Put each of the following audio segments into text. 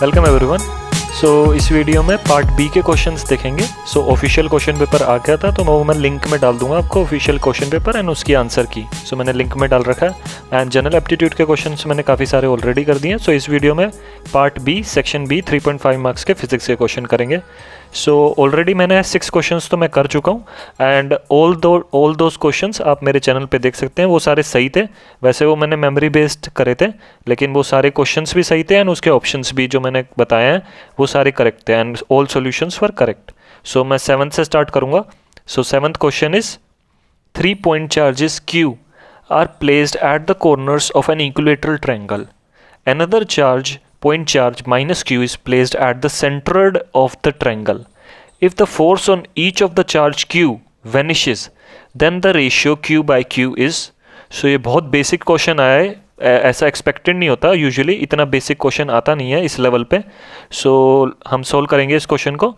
Welcome everyone. इस video में part B के क्वेश्चंस देखेंगे। ऑफिशियल क्वेश्चन पेपर आ गया था तो वो मैं लिंक में डाल दूंगा आपको, ऑफिशियल क्वेश्चन पेपर एंड उसकी आंसर की। मैंने लिंक में डाल रखा है। एंड जनरल एप्टीट्यूड के क्वेश्चंस मैंने काफ़ी सारे ऑलरेडी कर दिए हैं। इस वीडियो में part B section B 3.5 marks के फिजिक्स के क्वेश्चन करेंगे। ऑलरेडी मैंने 6 क्वेश्चंस तो मैं कर चुका हूँ एंड ऑल दोज क्वेश्चंस आप मेरे चैनल पे देख सकते हैं। वो सारे सही थे, वैसे वो मैंने मेमोरी बेस्ड करे थे, लेकिन वो सारे क्वेश्चंस भी सही थे एंड उसके ऑप्शंस भी जो मैंने बताए हैं वो सारे करेक्ट थे and all solutions were correct. मैं 7th से स्टार्ट करूँगा। 7th question is 3 point charges Q are placed at the corners of an equilateral triangle. Another point charge minus Q is placed at the centroid of the triangle. If the force on each of the charge Q vanishes, then the ratio Q by Q is. ये बहुत basic question आया है, ऐसा expected नहीं होता, usually इतना basic question आता नहीं है इस लेवल पे। हम सोल्व करेंगे इस क्वेश्चन को।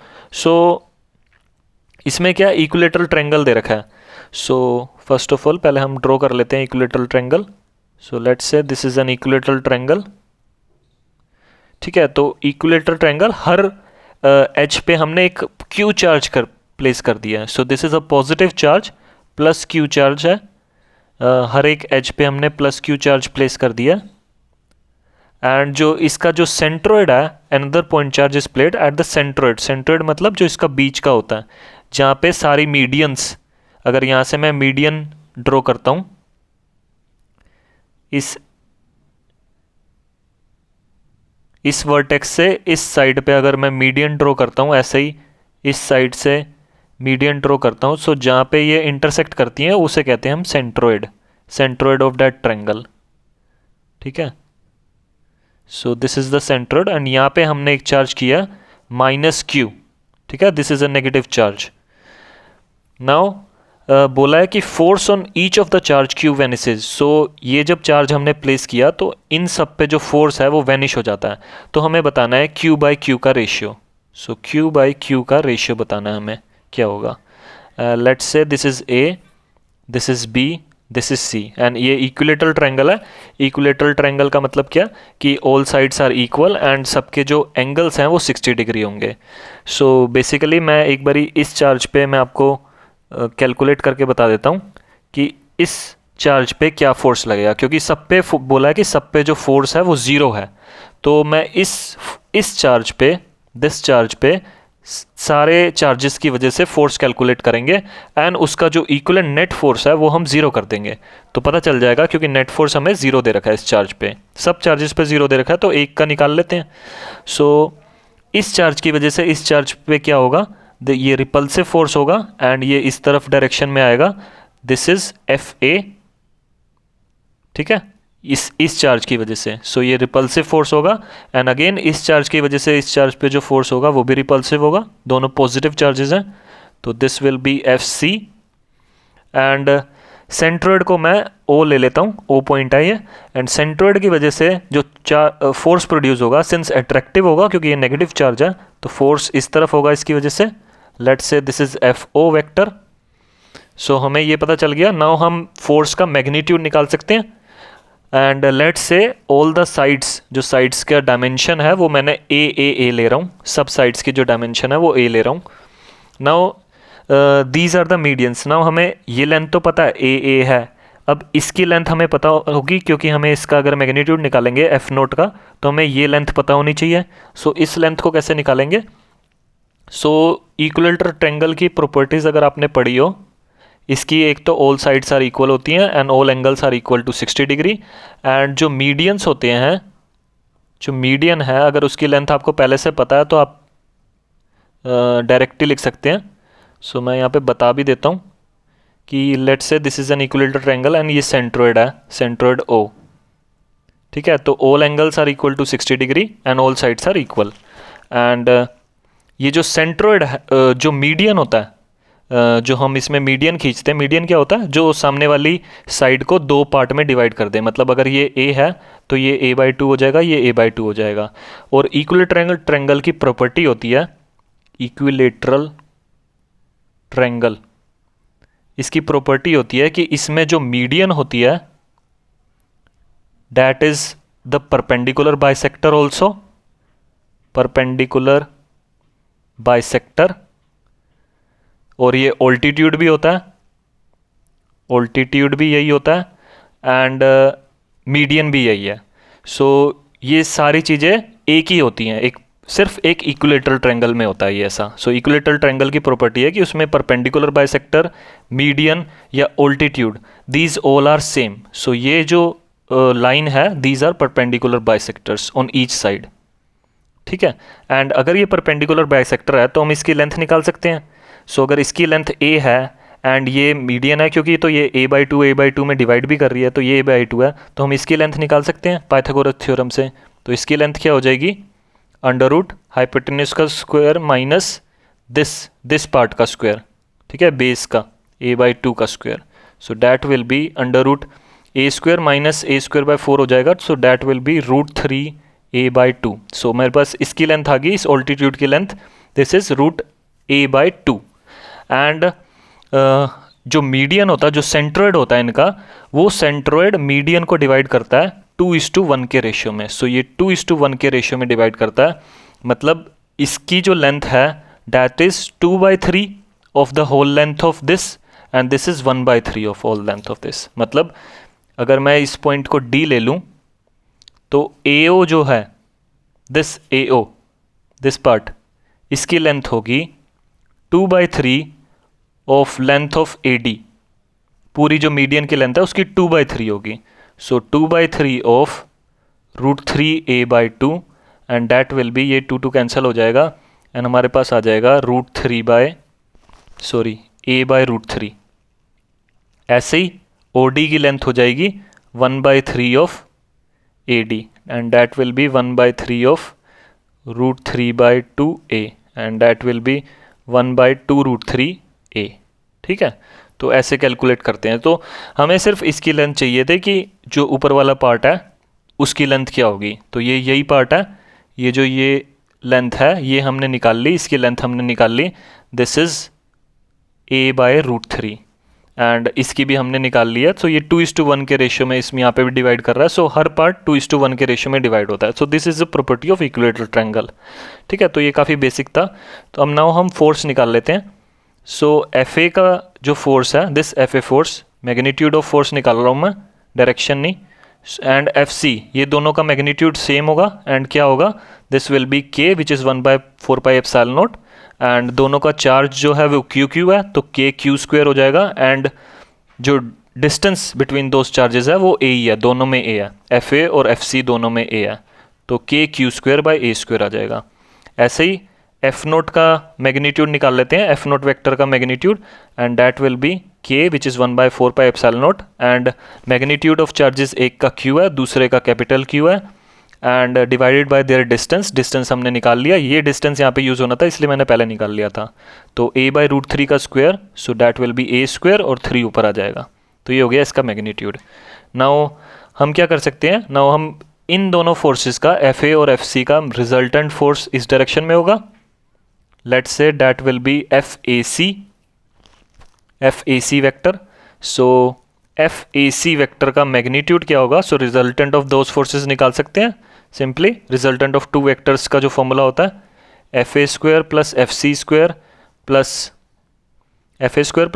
इसमें क्या इक्विलेटरल ट्रायंगल दे रखा है। फर्स्ट ऑफ ऑल पहले हम ड्रॉ कर लेते हैं equilateral triangle. Let's say this is an equilateral triangle. ठीक है, तो इक्विलेटरल ट्रायंगल हर एज पे हमने एक क्यू चार्ज प्लेस कर दिया है। This is a positive charge plus Q charge है। हर एक एज पे हमने प्लस क्यू चार्ज प्लेस कर दिया। एंड जो इसका जो सेंट्रोइड है, another point charge is played at the centroid. Centroid मतलब जो इसका बीच का होता है, जहाँ पे सारी मीडियंस, अगर यहाँ से मैं मीडियन ड्रॉ करता हूँ, इस वर्टेक्स से इस साइड पे अगर मैं मीडियन ड्रॉ करता हूँ, ऐसे ही इस साइड से मीडियन ड्रॉ करता हूँ, जहाँ पे ये इंटरसेक्ट करती हैं उसे कहते हैं हम centroid, centroid of that triangle. ठीक है, this is the centroid and यहाँ पे हमने एक चार्ज किया माइनस क्यू। ठीक है, this is a negative charge. Now बोला है कि force on each of the charge Q vanishes. ये जब चार्ज हमने प्लेस किया तो इन सब पे जो फोर्स है वो वेनिश हो जाता है। तो हमें बताना है क्यू बाई क्यू का रेशियो। क्यू बाई क्यू का रेशियो बताना है हमें, क्या होगा। Let's say this is A, this is B, this is C and ये इक्विलेटरल ट्रायंगल है। इक्विलेटरल ट्रायंगल का मतलब क्या कि all sides are equal and सबके जो एंगल्स हैं वो 60 डिग्री होंगे। बेसिकली मैं एक बारी इस चार्ज पे मैं आपको कैलकुलेट करके बता देता हूँ कि इस चार्ज पे क्या फोर्स लगेगा, क्योंकि सब पे बोला है कि सब पे जो फोर्स है वो ज़ीरो है। तो मैं इस चार्ज पे, दिस चार्ज पे सारे चार्जेस की वजह से फोर्स कैलकुलेट करेंगे एंड उसका जो इक्विवेलेंट नेट फोर्स है वो हम ज़ीरो कर देंगे तो पता चल जाएगा, क्योंकि नेट फोर्स हमें ज़ीरो दे रखा है इस चार्ज पे, सब चार्जेस पे ज़ीरो दे रखा है, तो एक का निकाल लेते हैं। इस चार्ज की वजह से इस चार्ज पे क्या होगा, ये रिपल्सिव फोर्स होगा एंड ये इस तरफ डायरेक्शन में आएगा। This is F A. ठीक है, इस चार्ज की वजह से ये रिपल्सिव फोर्स होगा एंड अगेन इस चार्ज की वजह से इस चार्ज पे जो फोर्स होगा वो भी रिपल्सिव होगा, दोनों पॉजिटिव चार्जेस हैं। तो this will be F C and centroid को मैं ओ ले लेता हूँ, ओ पॉइंट आई है एंड सेंट्रोइड की वजह से जो फोर्स प्रोड्यूस होगा, सिंस अट्रैक्टिव होगा क्योंकि ये नेगेटिव चार्ज है, तो फोर्स इस तरफ होगा इसकी वजह से। Let's say this is F O vector. हमें ये पता चल गया। नाउ हम फोर्स का मैग्नीट्यूड निकाल सकते हैं and let's say all the sides, जो साइड्स का डायमेंशन है वो मैंने ए ले रहा हूँ, सब साइड्स की जो डायमेंशन है वो ए ले रहा हूँ। Now these are the medians. Now हमें ये लेंथ तो पता है ए है, अब इसकी लेंथ हमें पता होगी क्योंकि हमें इसका अगर मैग्नीट्यूड निकालेंगे एफ नोट का तो हमें ये लेंथ पता होनी चाहिए। इस लेंथ को कैसे निकालेंगे। इक्विलेटरल ट्रायंगल की प्रॉपर्टीज़ अगर आपने पढ़ी हो, इसकी एक तो ऑल साइड्स आर इक्वल होती हैं and all angles are equal to 60 degree and जो मीडियंस होते हैं, जो मीडियन है अगर उसकी लेंथ आपको पहले से पता है तो आप डायरेक्टली लिख सकते हैं। मैं यहाँ पे बता भी देता हूँ कि let's say this is an equilateral triangle and ये सेंट्रोइड है, सेंट्रोइड ओ। ठीक है, तो all angles are equal to 60 degree and all sides are equal and ये जो सेंट्रोइड है, जो मीडियन होता है, जो हम इसमें मीडियन खींचते हैं, मीडियन क्या होता है, जो सामने वाली साइड को दो पार्ट में डिवाइड कर दे। मतलब अगर ये ए है तो ये a बाई 2 हो जाएगा, ये a बाई 2 हो जाएगा। और इक्विलेटरल ट्रायंगल की प्रॉपर्टी होती है, इक्विलेटरल ट्रायंगल, इसकी प्रॉपर्टी होती है कि इसमें जो मीडियन होती है that is the perpendicular bisector also perpendicular bisector, और ये ऑल्टीट्यूड भी होता है, ऑल्टीट्यूड भी यही होता है, एंड मीडियन भी यही है। सो ये सारी चीज़ें एक ही होती हैं, एक सिर्फ एक इक्विलेटरल ट्रायंगल में होता है ये ऐसा। सो इक्विलेटरल ट्रायंगल की प्रॉपर्टी है कि उसमें परपेंडिकुलर बाइसेक्टर, मीडियन या altitude, these all are same. So ये जो लाइन है, these are perpendicular bisectors on each side, ठीक है। एंड अगर ये परपेंडिकुलर बाइसेक्टर है तो हम इसकी लेंथ निकाल सकते हैं। सो अगर इसकी लेंथ a है एंड ये मीडियन है, क्योंकि तो ये a/2 में डिवाइड भी कर रही है, तो ये a/2 है, तो हम इसकी लेंथ निकाल सकते हैं पाइथागोरस थ्योरम से। तो इसकी लेंथ क्या हो जाएगी, अंडर रूट हाइपोटेन्यूज का स्क्वायर माइनस दिस पार्ट का स्क्वायर, ठीक है, बेस का a/2 का square. So that will be under root a² minus a²/4 हो जाएगा। So that will be √3a/2। So मेरे पास इसकी लेंथ आ गई, इस ऑल्टीट्यूड की length, this is √a/2। And जो मीडियन होता है, जो सेंट्रोइड होता है इनका, वो सेंट्रोइड मीडियन को डिवाइड करता है 2:1 के रेशियो में। सो ये 2:1 के रेशियो में डिवाइड करता है, मतलब इसकी जो लेंथ है that is 2/3 of the whole length of this, and this is 1/3 of whole length of this. मतलब अगर मैं इस पॉइंट को D ले लूँ तो AO जो है, दिस AO, दिस पार्ट, इसकी लेंथ होगी 2/3 ऑफ लेंथ ऑफ AD। पूरी जो मीडियन की लेंथ है उसकी 2/3 होगी। सो 2/3 of √3a/2, and that will be, ये 2 कैंसिल हो जाएगा, एंड हमारे पास आ जाएगा a/√3। ऐसे ही OD की लेंथ हो जाएगी 1/3 of AD, and that will B 1/3 of √3/2a, and that will B 1/2 √3a, ठीक है। तो ऐसे कैलकुलेट करते हैं। तो हमें सिर्फ इसकी लेंथ चाहिए थे कि जो ऊपर वाला पार्ट है उसकी लेंथ क्या होगी। तो ये यही पार्ट है, ये जो ये लेंथ है ये हमने निकाल ली, इसकी लेंथ हमने निकाल ली, दिस इज़ a/√3, एंड इसकी भी हमने निकाल लिया। सो ये 2:1 के रेशियो में इसमें यहाँ पे भी डिवाइड कर रहा है। सो हर पार्ट 2:1 के रेशियो में डिवाइड होता है। So this is the property of equilateral triangle, ठीक है। तो ये काफ़ी बेसिक था। तो अब नाउ हम फोर्स निकाल लेते हैं। सो FA का जो फोर्स है, this FA force, magnitude of force निकाल रहा हूँ मैं, डायरेक्शन नहीं, एंड FC, ये दोनों का मैग्नीट्यूड सेम होगा, एंड क्या होगा, this will be K which is 1/4πε0, and दोनों का चार्ज जो है वो QQ है, तो KQ² हो जाएगा, एंड जो डिस्टेंस बिटवीन दोज चार्जेस है वो A ही है, दोनों में A है, FA और FC दोनों में A है, तो KQ²/A² आ जाएगा। ऐसे ही F0 का मैग्नीट्यूड निकाल लेते हैं, F0 वेक्टर का magnitude, and that will be K which is 1/4πε0, and magnitude of charges एक का Q है, दूसरे का कैपिटल Q है, and divided by their distance हमने निकाल लिया। ये डिस्टेंस यहाँ पे यूज़ होना था, इसलिए मैंने पहले निकाल लिया था। तो a/√3 का square, so that will B a² और 3 ऊपर आ जाएगा। तो ये हो गया इसका मैग्नीट्यूड। नाउ हम क्या कर सकते हैं, नाउ हम इन दोनों फोर्सेस का, FA और FC का रिजल्टेंट फोर्स इस डायरेक्शन में होगा, let's say that will B FAC vector. So FAC vector का मैग्नीट्यूड क्या होगा, so resultant of those forces निकाल सकते हैं सिंपली। रिजल्टेंट ऑफ 2 वेक्टर्स का जो फॉर्मूला होता है, FA² + FC² + FC²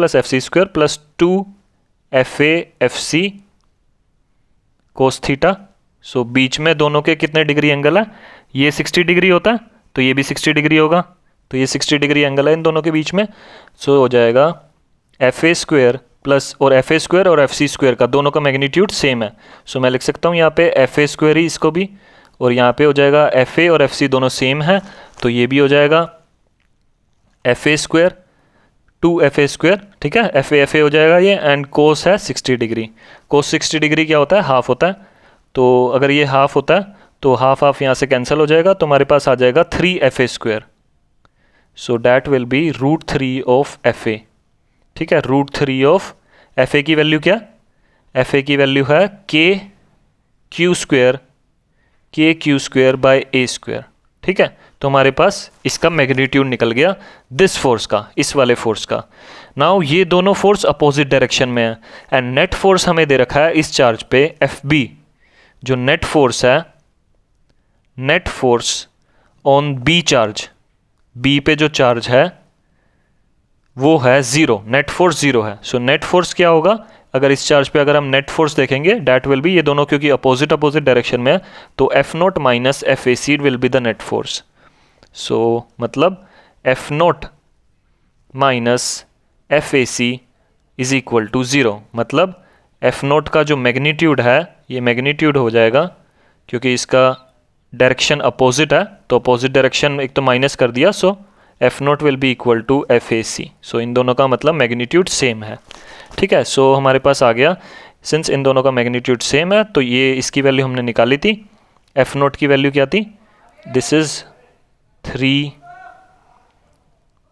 + 2FA/FC cos theta. सो बीच में दोनों के कितने डिग्री एंगल है, ये 60 डिग्री होता है, तो ये भी 60 डिग्री होगा, तो ये 60 डिग्री एंगल है इन दोनों के बीच में। सो हो जाएगा FA² और FA² और FC² का दोनों का मैग्नीट्यूड सेम है। सो मैं लिख सकता हूँ यहाँ पे FA² ही इसको भी, और यहाँ पे हो जाएगा FA और FC दोनों सेम है, तो ये भी हो जाएगा FA², 2FA², ठीक है, FA हो जाएगा ये, एंड कोस है 60 डिग्री। कोस 60 डिग्री क्या होता है, हाफ होता है, तो अगर ये हाफ होता है तो हाफ यहाँ से कैंसिल हो जाएगा, तो हमारे पास आ जाएगा 3FA²। So that will B √3 of FA, ठीक है, √3 ऑफ FA की वैल्यू क्या, FA की वैल्यू है KQ²/A², ठीक है। तो हमारे पास इसका मैग्नीट्यूड निकल गया दिस फोर्स का, इस वाले फोर्स का। नाउ ये दोनों फोर्स अपोजिट डायरेक्शन में है, एंड नेट फोर्स हमें दे रखा है इस चार्ज पे FB। जो नेट फोर्स है, net force on B charge, B पे जो चार्ज है वो है 0, नेट फोर्स 0 है। सो नेट फोर्स क्या होगा, अगर इस चार्ज पे अगर हम नेट फोर्स देखेंगे डैट विल बी, ये दोनों क्योंकि अपोजिट डायरेक्शन में है तो F naught minus F A C will be the net force. So मतलब F naught minus F A C is equal to 0, मतलब एफ नोट का जो मैग्नीट्यूड है ये मैग्नीट्यूड हो जाएगा, क्योंकि इसका डायरेक्शन अपोजिट है तो अपोजिट डायरेक्शन एक तो माइनस कर दिया, so F naught will be equal to F A C. So इन दोनों का मतलब मैग्नीट्यूड सेम है, ठीक है। सो हमारे पास आ गया, सिंस इन दोनों का मैग्नीट्यूड सेम है तो ये इसकी वैल्यू हमने निकाली थी। एफ नोट की वैल्यू क्या थी, this is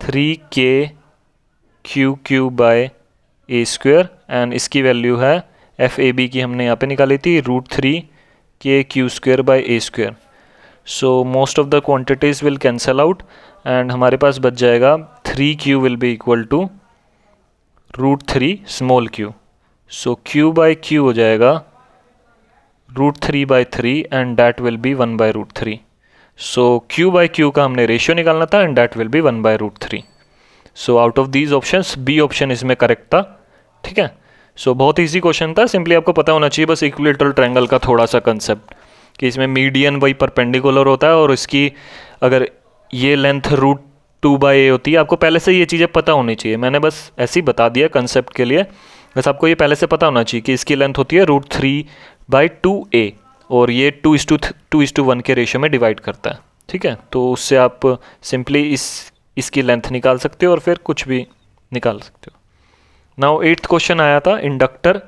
3k Q by A square, and इसकी वैल्यू है एफ ए बी की हमने यहाँ पे निकाली थी √3k Q square by A square. So most of the quantities will cancel out and हमारे पास बच जाएगा 3q will be equal to √3 small q। So q by q हो जाएगा √3/3 and that will be 1/√3। So q by q का हमने ratio निकालना था and that will be 1/√3। So out of these options B option इसमें correct था, ठीक है। सो बहुत ईजी क्वेश्चन था, सिंपली आपको पता होना चाहिए बस इक्विलेटरल ट्रायंगल का थोड़ा सा कंसेप्ट, कि इसमें मीडियन वही परपेंडिकुलर होता है और इसकी अगर ये लेंथ √2/a होती है, आपको पहले से ये चीज़ें पता होनी चाहिए, मैंने बस ऐसे ही बता दिया कंसेप्ट के लिए, बस आपको ये पहले से पता होना चाहिए कि इसकी लेंथ होती है √3/2a और ये 2:1 के रेशियो में डिवाइड करता है, ठीक है। तो उससे आप सिंपली इसकी लेंथ निकाल सकते हो और फिर कुछ भी निकाल सकते हो। नाउ 8th क्वेश्चन आया था इंडक्टर,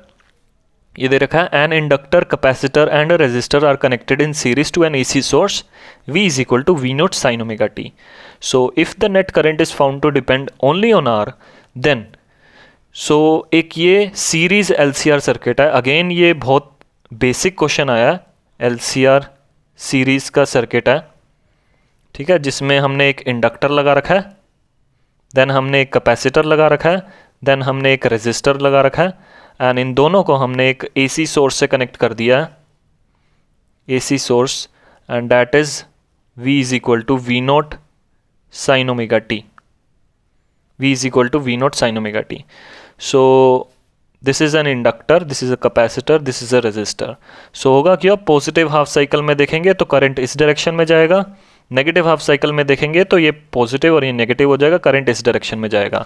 ये दे रखा है an inductor, capacitor and resistor are connected in series to an AC source V is equal to V naught sine omega t. So if the net current is found to depend only on R then, so एक ये series LCR circuit है, again ये बहुत basic question आया है, LCR series का circuit है, ठीक है, जिसमें हमने एक इंडक्टर लगा रखा है, देन हमने एक कैपेसिटर लगा रखा है, देन हमने एक रेजिस्टर लगा रखा है, एंड इन दोनों को हमने एक AC सोर्स से कनेक्ट कर दिया है, AC source, and that is V is equal to V naught sine omega t, V is equal to V naught sine omega t. So this is an inductor, this is a capacitor, this is a resistor. So होगा क्या, positive half cycle में देखेंगे तो current इस direction में जाएगा, negative half cycle में देखेंगे तो ये पॉजिटिव और ये नेगेटिव हो जाएगा, करंट इस डायरेक्शन में जाएगा।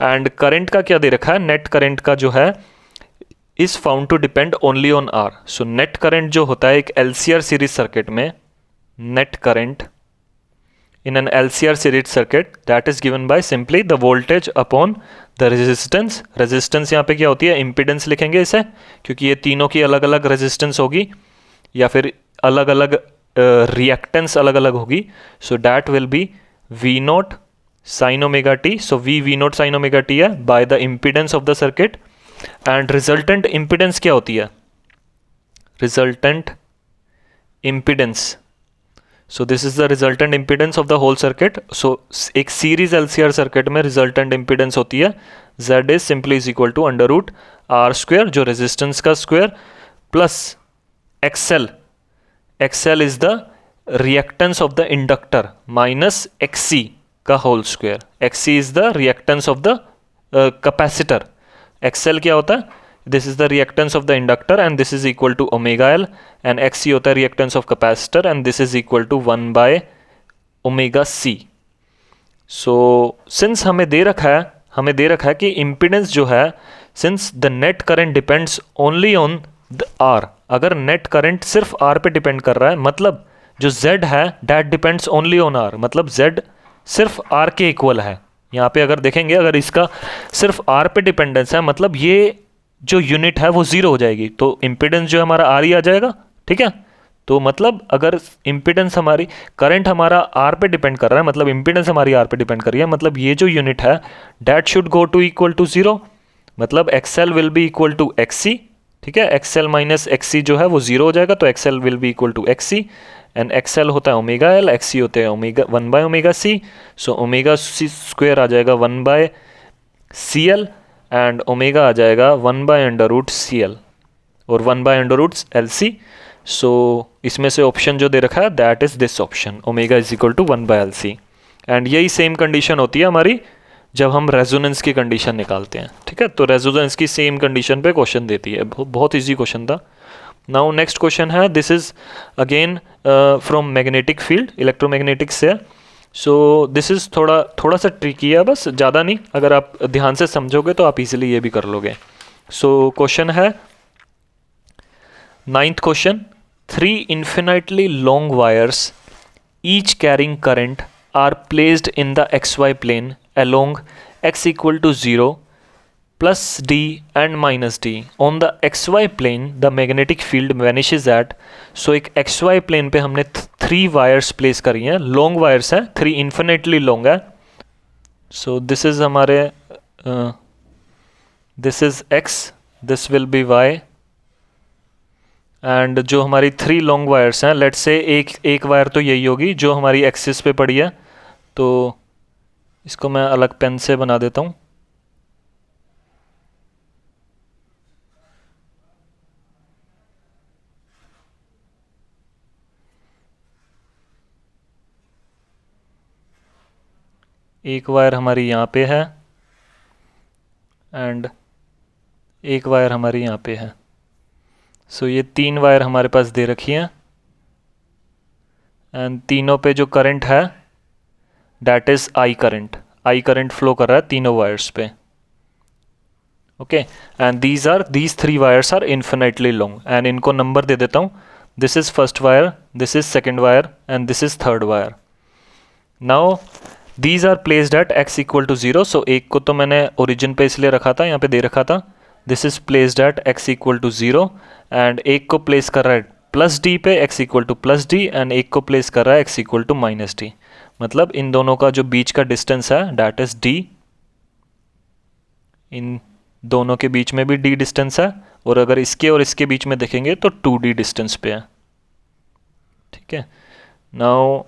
एंड करंट का क्या दे रखा है, नेट करंट का जो है is found to depend only on R। So net current जो होता है एक LCR सीरीज सर्किट में, net current in an LCR series circuit that is given by simply the voltage upon the resistance। resistance यहाँ पे क्या होती है, impedance लिखेंगे इसे, क्योंकि ये तीनों की अलग अलग resistance होगी या फिर अलग अलग reactance अलग अलग होगी। so that will be V note sin omega t। so V note sin omega t है by the impedance of the circuit, and resultant impedance क्या होती है, resultant impedance। So this is the resultant impedance of the whole circuit। So एक series LCR circuit में resultant impedance होती है Z is simply is equal to √R square, जो resistance का square, plus XL, XL is the reactance of the inductor minus XC का whole square, XC is the reactance of the capacitor। XL क्या होता है, this is the reactance of the inductor and this is equal to omega L, and XC होता है reactance of capacitor and this is equal to 1/omega C। so since हमें दे रखा है कि impedance जो है, since the net current depends only on the R, अगर net current सिर्फ R पे डिपेंड कर रहा है, मतलब जो Z है that depends only on R, मतलब Z सिर्फ R के इक्वल है। यहाँ पे अगर देखेंगे, अगर इसका सिर्फ R पे डिपेंडेंस है, मतलब ये जो यूनिट है वो 0 हो जाएगी, तो इम्पीडेंस जो हमारा R ही आ जाएगा, ठीक है। तो मतलब अगर इम्पीडेंस हमारी, करंट हमारा R पे डिपेंड कर रहा है, मतलब इम्पीडेंस हमारी R पे डिपेंड कर रही है, मतलब ये जो यूनिट है that should go to equal to 0, मतलब XL will be equal to XC, ठीक है। XL माइनस XC जो है वो 0 हो जाएगा, तो XL will be equal to XC, and XL होता है ओमेगा L, XC होते हैं ओमेगा 1/omega C। सो ओमेगा C स्क्वेयर आ जाएगा 1/CL, एंड ओमेगा आ जाएगा 1/√CL और 1/√LC। सो इसमें से ऑप्शन जो दे रखा है that is this option, omega is equal to 1/LC। एंड यही सेम कंडीशन होती है हमारी जब हम रेजोनेंस की कंडीशन निकालते हैं, ठीक है। तो रेजोनेंस की सेम कंडीशन पे क्वेश्चन देती है, बहुत ईजी क्वेश्चन था। नाउ नेक्स्ट क्वेश्चन है, this is again from magnetic field, electromagnetics से। सो दिस इज़ थोड़ा सा ट्रिकी है, बस ज़्यादा नहीं, अगर आप ध्यान से समझोगे तो आप इजीली ये भी कर लोगे। सो क्वेश्चन है 9th question, 3 infinitely long wires each carrying current are placed in the xy plane along x equal to 0 plus d and minus d. On the xy plane the magnetic field vanishes at, so एक xy plane पे हमने 3 wires place करी हैं, long wires हैं, 3 infinitely long है। so this is हमारे this is x, this will be y, and जो हमारी 3 लॉन्ग वायर्स हैं, लेट्स से एक वायर तो यही होगी जो हमारी एक्सिस पे पड़ी है, तो इसको मैं अलग पेन से बना देता हूँ। एक वायर हमारी यहाँ पे है एंड एक वायर हमारी यहाँ पे है। सो ये 3 वायर हमारे पास दे रखी हैं एंड तीनों पे जो करंट है that is I current flow कर रहा है तीनों वायर्स पे, okay. And these 3 wires are infinitely long, and इनको नंबर दे देता हूँ, this is first wire, this is second wire and this is third wire. Now these are placed at x equal to 0, so एक को तो मैंने origin पे इसलिए रखा था, यहाँ पे दे रखा था, this is placed at x equal to 0, and एक को प्लेस कर रहा है प्लस डी पे x equal to plus D, and एक को प्लेस कर रहा है x equal to minus D. मतलब इन दोनों का जो बीच का डिस्टेंस है डैट इज d, इन दोनों के बीच में भी d डिस्टेंस है, और अगर इसके और इसके बीच में देखेंगे तो 2d डिस्टेंस पे है, ठीक है। नाउ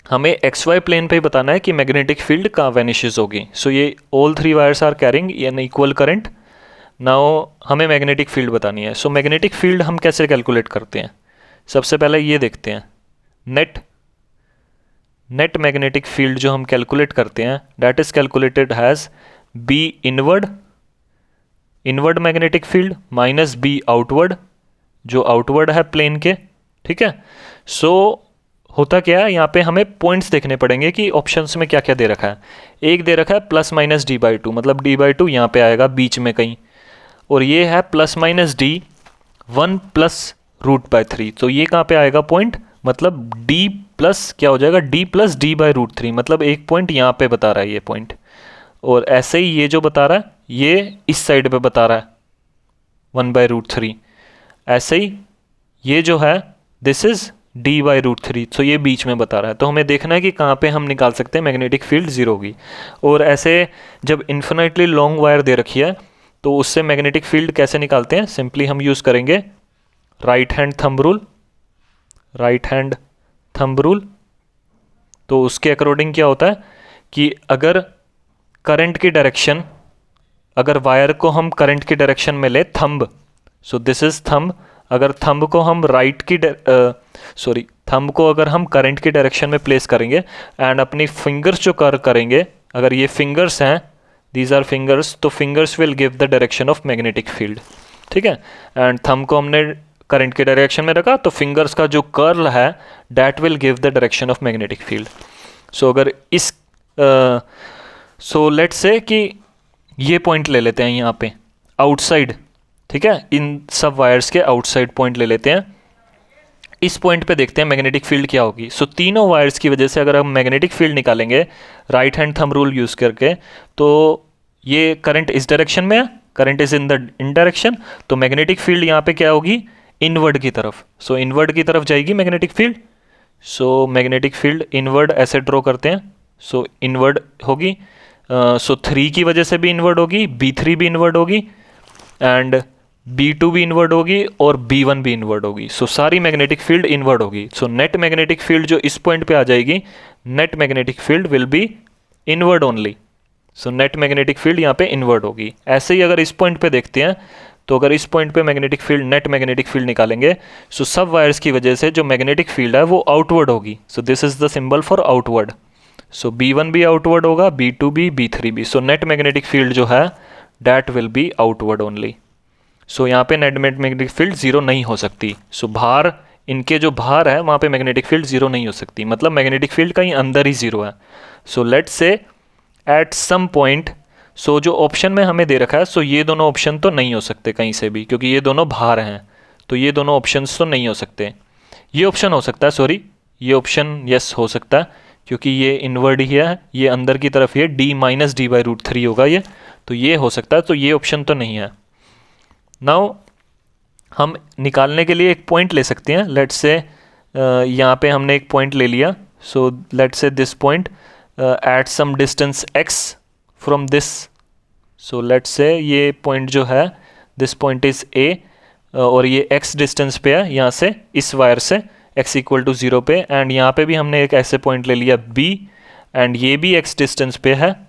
हमें एक्स वाई प्लेन पे ही बताना है कि मैग्नेटिक फील्ड कहाँ वैनिशेस होगी। सो ये all 3 wires are carrying an equal current. Now हमें मैग्नेटिक फील्ड बतानी है। सो मैग्नेटिक फील्ड हम कैसे कैलकुलेट करते हैं, सबसे पहले ये देखते हैं, नेट मैग्नेटिक फील्ड जो हम कैलकुलेट करते हैं that is calculated has B inward magnetic field minus B outward, जो आउटवर्ड है प्लेन के, ठीक है। सो होता क्या है, यहाँ पे हमें पॉइंट्स देखने पड़ेंगे कि ऑप्शंस में क्या क्या दे रखा है। एक दे रखा है प्लस माइनस d/2, मतलब d/2 यहाँ पे आएगा बीच में कहीं, और ये है प्लस माइनस d 1 प्लस √3, तो ये कहाँ पे आएगा पॉइंट, मतलब d प्लस क्या हो जाएगा, d प्लस d/√3, मतलब एक पॉइंट यहाँ पे बता रहा है ये पॉइंट। और ऐसे ही ये जो बता रहा है ये इस साइड पे बता रहा है 1/√3, ऐसे ही ये जो है दिस इज d/√3, तो ये बीच में बता रहा है। तो हमें देखना है कि कहाँ पे हम निकाल सकते हैं मैग्नेटिक फील्ड 0 होगी। और ऐसे जब इन्फिनिटली लॉन्ग वायर दे रखी है तो उससे मैग्नेटिक फील्ड कैसे निकालते हैं, सिंपली हम यूज़ करेंगे राइट हैंड थंब रूल। तो उसके अकॉर्डिंग क्या होता है कि अगर करंट की डायरेक्शन, अगर वायर को हम करंट की डायरेक्शन में ले thumb, so this is thumb, अगर थंब को हम थंब को अगर हम करंट की डायरेक्शन में प्लेस करेंगे एंड अपनी फिंगर्स जो कर करेंगे, अगर ये फिंगर्स हैं, दीज आर फिंगर्स, तो fingers will give the direction of magnetic field, ठीक है। एंड थंब को हमने करंट की डायरेक्शन में रखा तो फिंगर्स का जो कर्ल है that will give the direction of magnetic field. So अगर इस सो लेट्स से कि ये पॉइंट ले लेते हैं यहाँ पे आउटसाइड, ठीक है, इन सब वायर्स के आउटसाइड पॉइंट ले लेते हैं। इस पॉइंट पे देखते हैं मैग्नेटिक फील्ड क्या होगी। सो तीनों वायर्स की वजह से अगर हम मैग्नेटिक फील्ड निकालेंगे right hand thumb rule use करके, तो ये करंट इस डायरेक्शन में है, current is in the in direction, तो मैग्नेटिक फील्ड यहाँ पे क्या होगी, इनवर्ड की तरफ। सो इनवर्ड की तरफ जाएगी magnetic field. So magnetic field inward ऐसे ड्रॉ करते हैं, सो इनवर्ड होगी, सो 3 की वजह से भी इनवर्ड होगी, B3 भी इनवर्ड होगी एंड B2 भी इनवर्ड होगी और B1 भी इनवर्ड होगी। सो सारी मैग्नेटिक फील्ड इनवर्ड होगी। सो नेट मैग्नेटिक फील्ड जो इस पॉइंट पे आ जाएगी, net magnetic field will be inward only. So net magnetic field यहाँ पे इनवर्ड होगी। ऐसे ही अगर इस पॉइंट पे देखते हैं तो अगर इस पॉइंट पे magnetic field, net magnetic field निकालेंगे, सो सब वायर्स की वजह से जो मैग्नेटिक फील्ड है वो आउटवर्ड होगी। सो this is the symbol for outward. So B1 भी आउटवर्ड होगा, B2 भी, B3 भी। सो नेट मैग्नेटिक फील्ड जो है that will be outward only. So यहाँ पे नेट मैग्नेटिक फील्ड जीरो नहीं हो सकती। सो बाहर, इनके जो बाहर है वहाँ पे मैग्नेटिक फील्ड जीरो नहीं हो सकती, मतलब मैग्नेटिक फील्ड कहीं अंदर ही जीरो है। So let's say at some point, so जो ऑप्शन में हमें दे रखा है, सो ये दोनों ऑप्शन तो नहीं हो सकते कहीं से भी, क्योंकि ये दोनों बाहर हैं, तो ये दोनों ऑप्शंस तो नहीं हो सकते। ये ऑप्शन हो सकता है, सॉरी, ये ऑप्शन यस हो सकता है, क्योंकि ये इनवर्ड ही है, ये अंदर की तरफ ये d माइनस d/√3 होगा ये, तो ये हो सकता है, तो ये ऑप्शन तो नहीं है। नाउ हम निकालने के लिए एक पॉइंट ले सकते हैं। लेट्स से यहाँ पे हमने एक पॉइंट ले लिया। So let's say this point at some distance x from this. So let's say ये पॉइंट जो है, दिस पॉइंट इज़ a, और ये x डिस्टेंस पे है यहाँ से, इस वायर से x इक्वल टू 0 पे, एंड यहाँ पे भी हमने एक ऐसे पॉइंट ले लिया b, एंड ये भी x डिस्टेंस पे है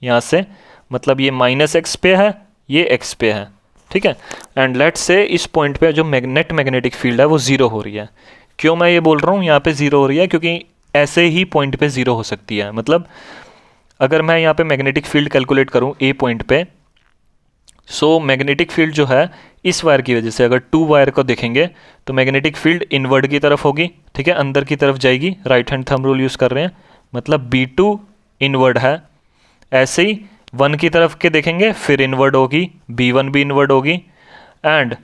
यहाँ से, मतलब ये -x पे है, ये x पे है, ठीक है। एंड लेट्स से इस पॉइंट पे जो नेट मैग्नेटिक फील्ड है वो ज़ीरो हो रही है। क्यों मैं ये बोल रहा हूँ यहाँ पे ज़ीरो हो रही है, क्योंकि ऐसे ही पॉइंट पे ज़ीरो हो सकती है। मतलब अगर मैं यहाँ पे मैग्नेटिक फील्ड कैलकुलेट करूँ ए पॉइंट पे, सो मैग्नेटिक फील्ड जो है इस वायर की वजह से, अगर टू वायर को देखेंगे तो मैग्नेटिक फील्ड इनवर्ड की तरफ होगी, ठीक है, अंदर की तरफ जाएगी। Right hand thumb rule use कर रहे हैं, मतलब B2 इनवर्ड है। ऐसे ही 1 की तरफ के देखेंगे फिर इनवर्ड होगी, B1 भी इनवर्ड होगी। एंड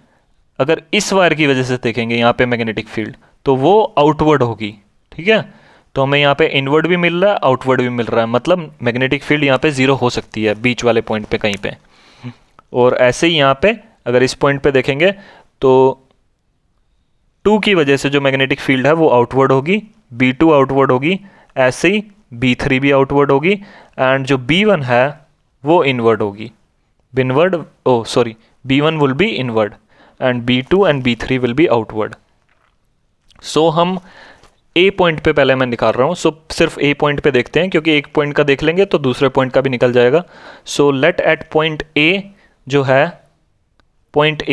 अगर इस वायर की वजह से देखेंगे यहाँ पे मैग्नेटिक फील्ड, तो वो आउटवर्ड होगी, ठीक है। तो हमें यहाँ पे इनवर्ड भी मिल रहा है, आउटवर्ड भी मिल रहा है, मतलब मैग्नेटिक फील्ड यहाँ पे ज़ीरो हो सकती है बीच वाले पॉइंट पे कहीं पे। और ऐसे ही यहाँ पे अगर इस पॉइंट पे देखेंगे तो 2 की वजह से जो मैग्नेटिक फील्ड है वो आउटवर्ड होगी, B2 आउटवर्ड होगी, ऐसे ही B3 भी आउटवर्ड होगी, एंड जो B1 है वो इनवर्ड होगी। Inward, oh sorry, B1 will be inward and B2 and B3 will be outward. So हम ए पॉइंट पे पहले मैं निकाल रहा हूँ। सो सिर्फ ए पॉइंट पे देखते हैं, क्योंकि एक पॉइंट का देख लेंगे तो दूसरे पॉइंट का भी निकल जाएगा। So let at point A जो है, पॉइंट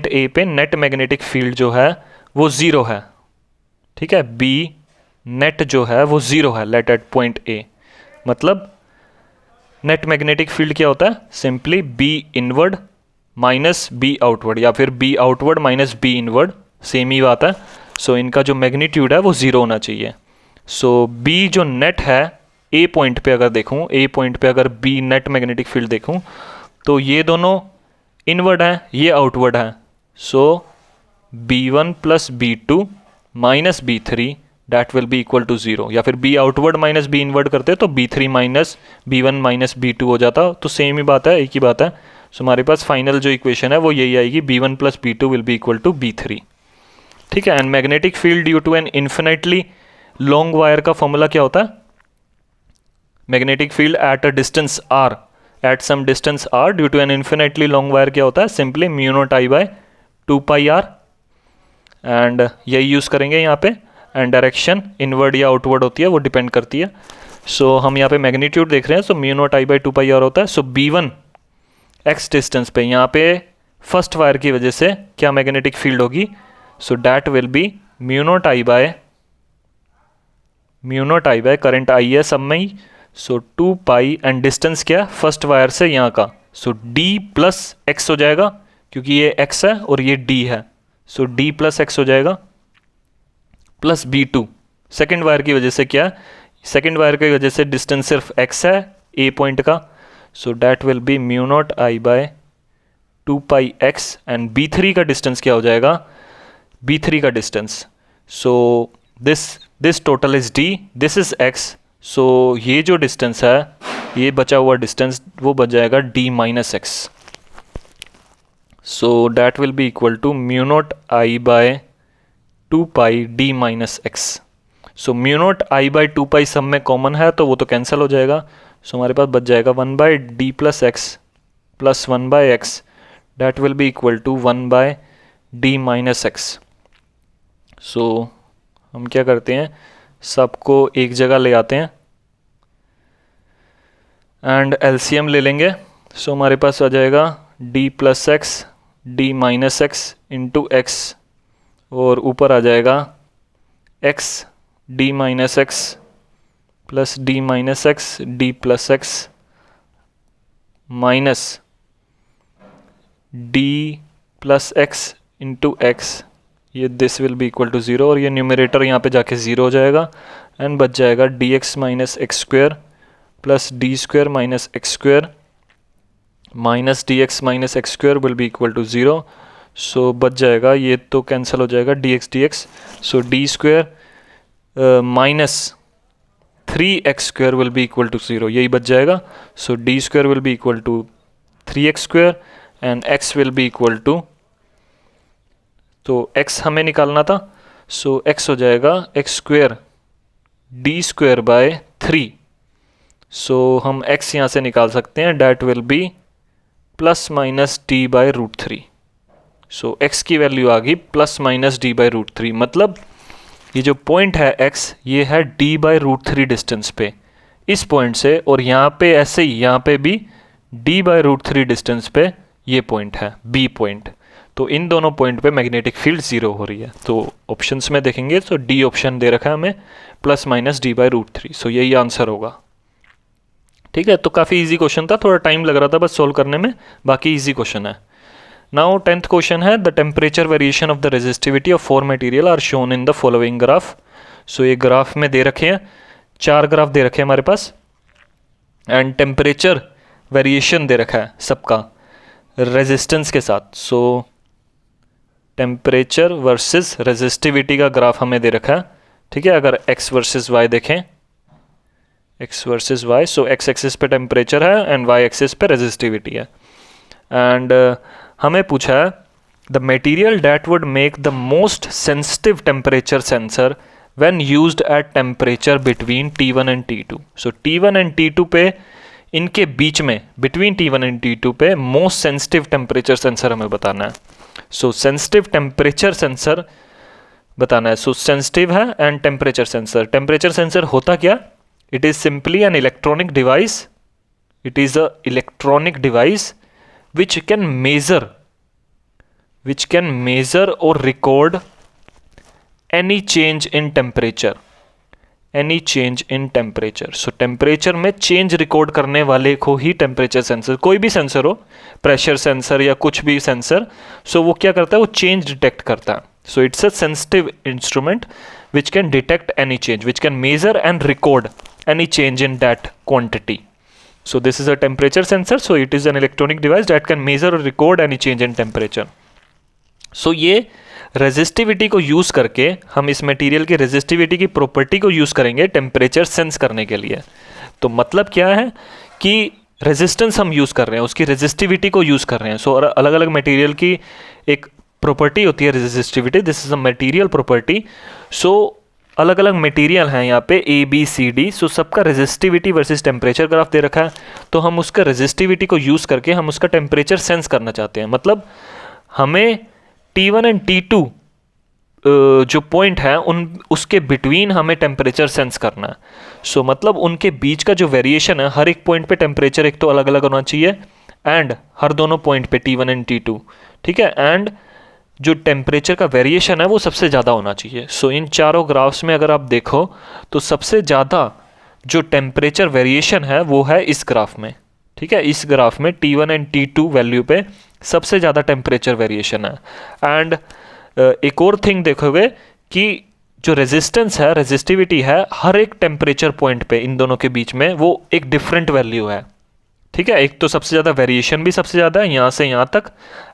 ए पे नेट मैग्नेटिक फील्ड जो है वो ज़ीरो है, ठीक है। बी नेट जो है वो ज़ीरो है, लेट एट पॉइंट ए। मतलब नेट मैग्नेटिक फील्ड क्या होता है, simply B inward minus B outward, या फिर B outward minus B inward, same ही बात है। सो इनका जो मैग्नीट्यूड है वो ज़ीरो होना चाहिए। सो बी जो नेट है ए पॉइंट पे अगर देखूँ, ए पॉइंट पे अगर बी नेट मैग्नेटिक फील्ड देखूँ, तो ये दोनों इनवर्ड है, ये आउटवर्ड है। सो B1 plus B2 minus B3 that will be equal to 0, या फिर B outward minus B inward करते तो B3 minus B1 minus B2 हो जाता, तो सेम ही बात है, एक ही बात है। सो हमारे पास फाइनल जो इक्वेशन है वो यही आएगी, B1 plus B2 will be equal to B3, ठीक है। And magnetic field due to an infinitely long wire का फॉर्मूला क्या होता है, magnetic field at a distance r, at some distance r due to an infinitely long wire क्या होता है, simply mu naught I by 2πr, and यही use करेंगे यहाँ पे। एंड डायरेक्शन इनवर्ड या आउटवर्ड होती है, वो डिपेंड करती है। सो हम यहाँ पे मैग्नीट्यूड देख रहे हैं, so mu naught I by 2πr होता है। सो B1 x डिस्टेंस पे यहाँ पे फर्स्ट वायर की वजह से क्या मैग्नेटिक फील्ड होगी, सो that will be mu naught I by current I है सब में ही, सो 2π, एंड डिस्टेंस क्या फर्स्ट वायर से यहाँ का, सो d प्लस x हो जाएगा, क्योंकि ये x है और ये d है, सो d प्लस x हो जाएगा, प्लस B2 सेकेंड वायर की वजह से क्या, सेकेंड वायर की वजह से डिस्टेंस सिर्फ x है ए पॉइंट का, so that will be mu naught I by 2πx, and B3 का डिस्टेंस क्या हो जाएगा, B3 का distance, so this total is d, this is x, so ये जो डिस्टेंस है, ये बचा हुआ डिस्टेंस वो बच जाएगा d minus x. So that will be equal to mu naught I by 2π d minus x. So mu naught I by 2π सब में कॉमन है, तो वो तो कैंसिल हो जाएगा। सो हमारे पास बच जाएगा 1 by d plus x plus 1 by x, that will be equal to 1 by d minus x. So हम क्या करते हैं, सबको एक जगह ले आते हैं एंड एलसीएम ले लेंगे। सो हमारे पास आ जाएगा d plus x d minus x into x, और ऊपर आ जाएगा x d minus x plus d minus x d plus x minus d plus x into x, ये this will be equal to zero, और ये numerator यहाँ पे जाके ज़ीरो हो जाएगा एंड बच जाएगा d x minus x square plus d square minus x square minus d x minus x square will be equal to zero. So बच जाएगा, ये तो कैंसिल हो जाएगा d x, so d square minus 3x square will be equal to zero, यही बच जाएगा। So d square will be equal to 3x square and x will be equal to, तो x हमें निकालना था, सो x हो जाएगा x square D square by 3, so हम x यहाँ से निकाल सकते हैं, that will be plus minus D by root 3। So x की वैल्यू आ गई plus minus D by root 3, मतलब ये जो पॉइंट है x, ये है d बाई रूट 3 डिस्टेंस पे इस पॉइंट से, और यहाँ पे ऐसे ही यहाँ पे भी d बाई रूट 3 डिस्टेंस पे ये पॉइंट है b पॉइंट। तो इन दोनों पॉइंट पे मैग्नेटिक फील्ड ज़ीरो हो रही है। तो ऑप्शंस में देखेंगे तो डी ऑप्शन दे रखा है हमें plus minus D by root 3, so यही आंसर होगा। ठीक है, तो काफ़ी इजी क्वेश्चन था, थोड़ा टाइम लग रहा था बस सोल्व करने में, बाकी इजी क्वेश्चन है। नाउ 10th क्वेश्चन है, the temperature variation of the resistivity of 4 material are shown in the following graph. So ये ग्राफ में दे रखे हैं, 4 ग्राफ दे रखे हैं हमारे पास, एंड टेम्परेचर वेरिएशन दे रखा है सबका रेजिस्टेंस के साथ। सो टेम्परेचर वर्सेस रेजिस्टिविटी का ग्राफ हमें दे रखा है। ठीक है, अगर x वर्सेस y देखें, x वर्सेस y, सो x एक्सिस पे टेम्परेचर है एंड y एक्सिस पे रेजिस्टिविटी है। एंड हमें पूछा है the material that would make the most sensitive temperature sensor when used at temperature between T1 and T2। So T1 and T2 पे, इनके बीच में बिटवीन T1 एंड T2 पे most sensitive temperature sensor हमें बताना है। सो सेंसिटिव टेम्परेचर सेंसर बताना है। So sensitive है and temperature sensor. Temperature sensor होता क्या? It is simply an electronic device, it is a electronic device which can measure or record any change in temperature, so temperature में change record करने वाले को ही temperature sensor, कोई भी sensor हो, pressure sensor या कुछ भी सेंसर, सो वो क्या करता है, वो चेंज डिटेक्ट करता है। So it's a sensitive instrument which can detect any change, which can measure and record any change in that quantity. So this is a temperature sensor, so it is an electronic device that can measure or record any change in temperature. So ये resistivity को use करके हम इस material की resistivity की property को use करेंगे temperature sense करने के लिए। तो मतलब क्या है कि रेजिस्टेंस हम यूज़ कर रहे हैं, उसकी रेजिस्टिविटी को यूज़ कर रहे हैं। सो अलग अलग मटेरियल की एक प्रॉपर्टी होती है resistivity, this is a material property. So अलग अलग मटेरियल हैं यहाँ पे ABCD, सो सबका रेजिस्टिविटी वर्सेस टेम्परेचर ग्राफ दे रखा है। तो हम उसका रेजिस्टिविटी को यूज़ करके हम उसका टेम्परेचर सेंस करना चाहते हैं। मतलब हमें T1 एंड T2 जो पॉइंट है उसके बिटवीन हमें टेम्परेचर सेंस करना है। सो मतलब उनके बीच का जो वेरिएशन है, हर एक पॉइंट पे टेम्परेचर एक तो अलग अलग होना चाहिए, एंड हर दोनों पॉइंट पे T1 एंड T2, ठीक है, एंड जो टेम्परेचर का वेरिएशन है वो सबसे ज़्यादा होना चाहिए। सो इन चारों ग्राफ्स में अगर आप देखो तो सबसे ज़्यादा जो टेम्परेचर वेरिएशन है वो है इस ग्राफ में। ठीक है, इस ग्राफ में T1 एंड T2 वैल्यू पे सबसे ज़्यादा टेम्परेचर वेरिएशन है। एंड एक और थिंग देखोगे कि जो रेजिस्टेंस है, रेजिस्टिविटी है, हर एक टेम्परेचर पॉइंट पे इन दोनों के बीच में वो एक डिफरेंट वैल्यू है। ठीक है, एक तो सबसे ज़्यादा वेरिएशन भी सबसे ज़्यादा है यहाँ से यहाँ तक,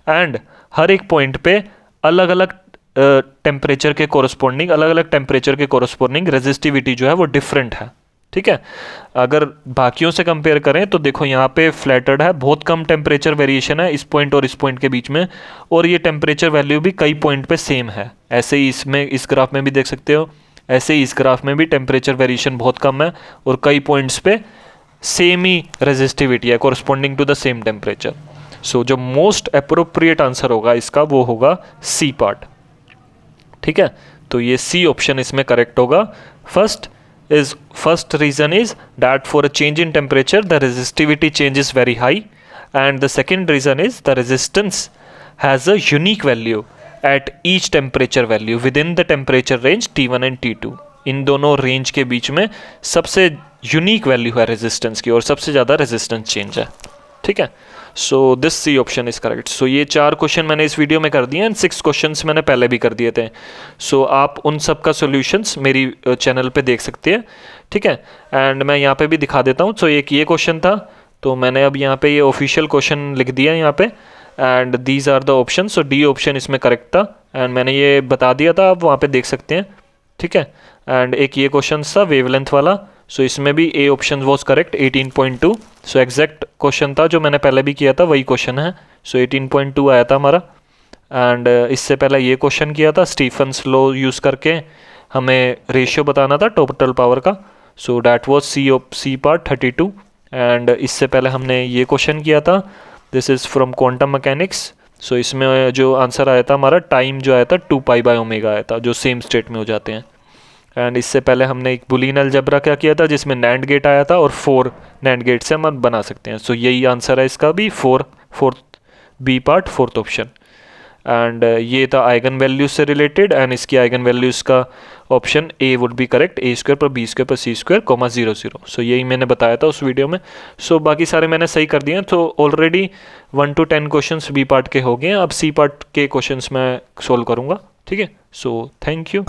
एंड हर एक पॉइंट पे अलग अलग टेम्परेचर के कोरस्पॉन्डिंग, अलग अलग टेम्परेचर के कोरस्पॉन्डिंग रेजिस्टिविटी जो है वो डिफरेंट है। ठीक है, अगर बाकियों से कंपेयर करें तो देखो यहाँ पे फ्लैटेड है, बहुत कम टेम्परेचर वेरिएशन है इस पॉइंट और इस पॉइंट के बीच में, और ये टेम्परेचर वैल्यू भी कई पॉइंट पे सेम है। ऐसे ही इसमें इस ग्राफ में भी देख सकते हो, ऐसे ही इस ग्राफ में भी टेम्परेचर वेरिएशन बहुत कम है और कई पॉइंट्स पे सेम ही रेजिस्टिविटी है corresponding to the same temperature. So जो मोस्ट अप्रोप्रिएट आंसर होगा इसका वो होगा सी पार्ट। ठीक है, तो ये सी ऑप्शन इसमें करेक्ट होगा। First reason is that for a change in temperature the resistivity change is very high and the second reason is the resistance has a unique value at each temperature value within the temperature range T1 and T2। इन दोनों range के बीच में सबसे unique value है resistance की और सबसे ज़्यादा रेजिस्टेंस चेंज है। ठीक है, so this C option is correct. So ये 4 क्वेश्चन मैंने इस वीडियो में कर दिए एंड 6 क्वेश्चंस मैंने पहले भी कर दिए थे। सो आप उन सब का सॉल्यूशंस मेरी चैनल पे देख सकते हैं। ठीक है, एंड मैं यहाँ पे भी दिखा देता हूँ। सो एक ये क्वेश्चन था, तो मैंने अब यहाँ पे ये ऑफिशियल क्वेश्चन लिख दिया यहाँ पे, and these are the option. So D option इसमें करेक्ट था एंड मैंने ये बता दिया था, आप वहाँ पे देख सकते हैं। ठीक है, एंड एक ये क्वेश्चन था वेवलेंथ वाला, सो इसमें भी A option was correct 18.2। So exact question था जो मैंने पहले भी किया था, वही क्वेश्चन है। सो 18.2 आया था हमारा। एंड इससे पहले ये क्वेश्चन किया था स्टीफन्स लॉ यूज़ करके, हमें रेशियो बताना था टोटल पावर का। So that was C part 32। And इससे पहले हमने ये क्वेश्चन किया था, this is from quantum mechanics. So इसमें जो आंसर आया था हमारा, टाइम जो आया था 2π/ω आया था, जो सेम स्टेट में हो जाते हैं। एंड इससे पहले हमने एक बुलियन अलजेब्रा क्या किया था, जिसमें नैंड गेट आया था और 4 नैंड गेट से हम बना सकते हैं। सो यही आंसर है इसका भी, fourth B part, fourth option. And ये था आइगन वैल्यूज से रिलेटेड, एंड इसकी आइगन वैल्यूज का option A would be correct, a² पर b² पर c², 0, 0। सो यही मैंने बताया था उस वीडियो में। सो बाकी सारे मैंने सही कर दिए हैं। तो already 1 to 10 questions B part के हो गए हैं, अब सी पार्ट के क्वेश्चंस मैं सोल्व करूँगा। ठीक है, सो थैंक यू।